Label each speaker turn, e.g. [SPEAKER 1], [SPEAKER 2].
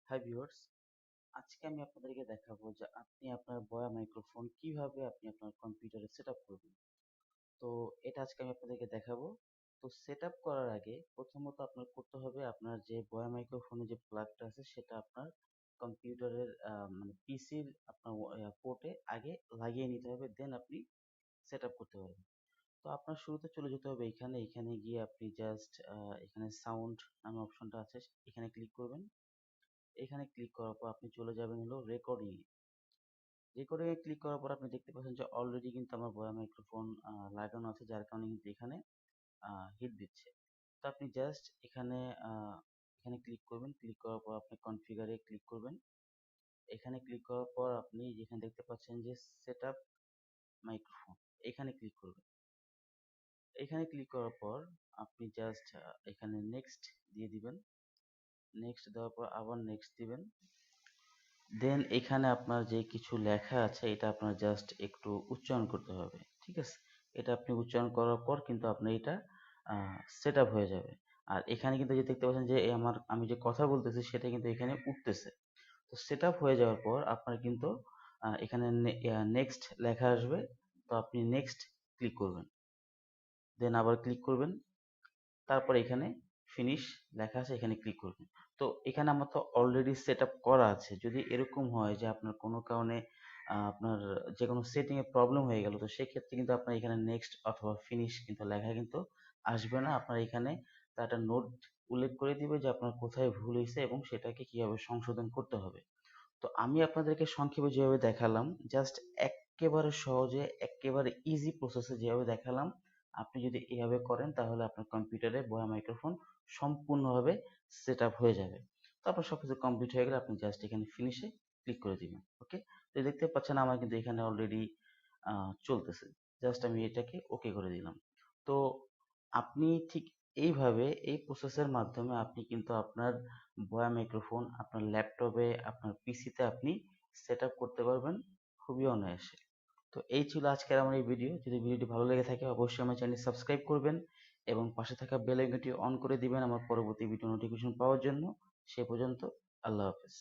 [SPEAKER 1] Hi viewers, আজকে আমি আপনাদেরকে দেখাবো যে আপনি আপনার বয়া মাইক্রোফোন কিভাবে আপনি আপনার কম্পিউটারে সেট আপ করবেন। তো এটা আজকে আমি আপনাদেরকে দেখাবো। তো সেট আপ করার আগে প্রথমত আপনার করতে হবে আপনার যে বয়া মাইক্রোফোনের যে প্লাগটা আছে সেটা আপনার কম্পিউটারের মানে পিসির আপনার পোর্টে আগে লাগিয়ে নিতে হবে, দেন আপনি সেট আপ করতে পারবেন। তো আপনার শুরুতে চলে যেতে হবে এখানে গিয়ে আপনি জাস্ট এখানে সাউন্ড নামে অপশনটা আছে, এখানে ক্লিক করবেন। এখানে ক্লিক করার পর আপনি চলে যাবেন হলো রেকর্ডিং। রেকর্ডিং এ ক্লিক করার পর আপনি দেখতে পাচ্ছেন যে অলরেডি কিন্তু আমার বয়া মাইক্রোফোন লাগানো আছে, যার কারণে কিন্তু এখানে হিট দিচ্ছে। তো আপনি জাস্ট এখানে ক্লিক করবেন। ক্লিক করার পর আপনি কনফিগারে ক্লিক করবেন। এখানে ক্লিক করার পর আপনি যেখানে দেখতে পাচ্ছেন যে সেট আপ মাইক্রোফোন, এখানে ক্লিক করবেন। এখানে ক্লিক করার পর আপনি জাস্ট এখানে নেক্সট দিয়ে দিবেন। নেক্সট দেওয়ার পর আবার নেক্সট দিবেন। দেন এখানে আপনার যে কিছু লেখা আছে এটা আপনার জাস্ট একটু উচ্চারণ করতে হবে, ঠিক আছে? এটা আপনি উচ্চারণ করার পর কিন্তু আপনার এটা সেট আপ হয়ে যাবে। আর এখানে কিন্তু যে দেখতে পাচ্ছেন যে আমি যে কথা বলতেছি সেটা কিন্তু এখানে উঠতেছে। তো সেট আপ হয়ে যাওয়ার পর আপনার কিন্তু এখানে নেক্সট লেখা আসবে। তো আপনি নেক্সট ক্লিক করবেন, দেন আবার ক্লিক করবেন, তারপর এখানে ফিনিশ লেখা আছে, এখানে ক্লিক করবেন। তো এখানে আমার তো অলরেডি সেট আপ করা আছে। যদি এরকম হয় যে আপনার কোনো কারণে আপনার যে কোনো সেটিংয়ে প্রবলেম হয়ে গেল, তো সেক্ষেত্রে কিন্তু আপনার এখানে নেক্সট অথবা ফিনিশ কিন্তু লেখা কিন্তু আসবে না। আপনার এখানে তার একটা নোট উল্লেখ করে দিবে যে আপনার কোথায় ভুল হয়েছে এবং সেটাকে কিভাবে সংশোধন করতে হবে। তো আমি আপনাদেরকে সংক্ষেপে যেভাবে দেখালাম, জাস্ট এক্কেবারে সহজে এক্কেবারে ইজি প্রসেসে যেভাবে দেখালাম, আপনি যদি এভাবে করেন তাহলে আপনার কম্পিউটারে বয়া মাইক্রোফোন সম্পূর্ণভাবে সেট আপ হয়ে যাবে। তারপর সবকিছু কমপ্লিট হয়ে গেলে আপনি জাস্ট এখানে ফিনিশে ক্লিক করে দিবেন। ওকে, তো দেখতে পাচ্ছেন আমার কিন্তু এখানে অলরেডি চলতেছে। জাস্ট আমি এটাকে ওকে করে দিলাম। তো আপনি ঠিক এইভাবে এই প্রসেসের মাধ্যমে আপনি কিন্তু আপনার বয়া মাইক্রোফোন আপনার ল্যাপটপে আপনার পিসিতে আপনি সেট আপ করতে পারবেন খুবই অনায়াসে। তো এই ছিল আজকের আমার এই ভিডিও। যদি ভিডিওটি ভালো লেগে থাকে অবশ্যই আমার চ্যানেল সাবস্ক্রাইব করবেন এবং পাশে থাকা বেল আইকনটি অন করে দিবেন আমার পরবর্তী ভিডিও নোটিফিকেশন পাওয়ার জন্য। সে পর্যন্ত আল্লাহ হাফেজ।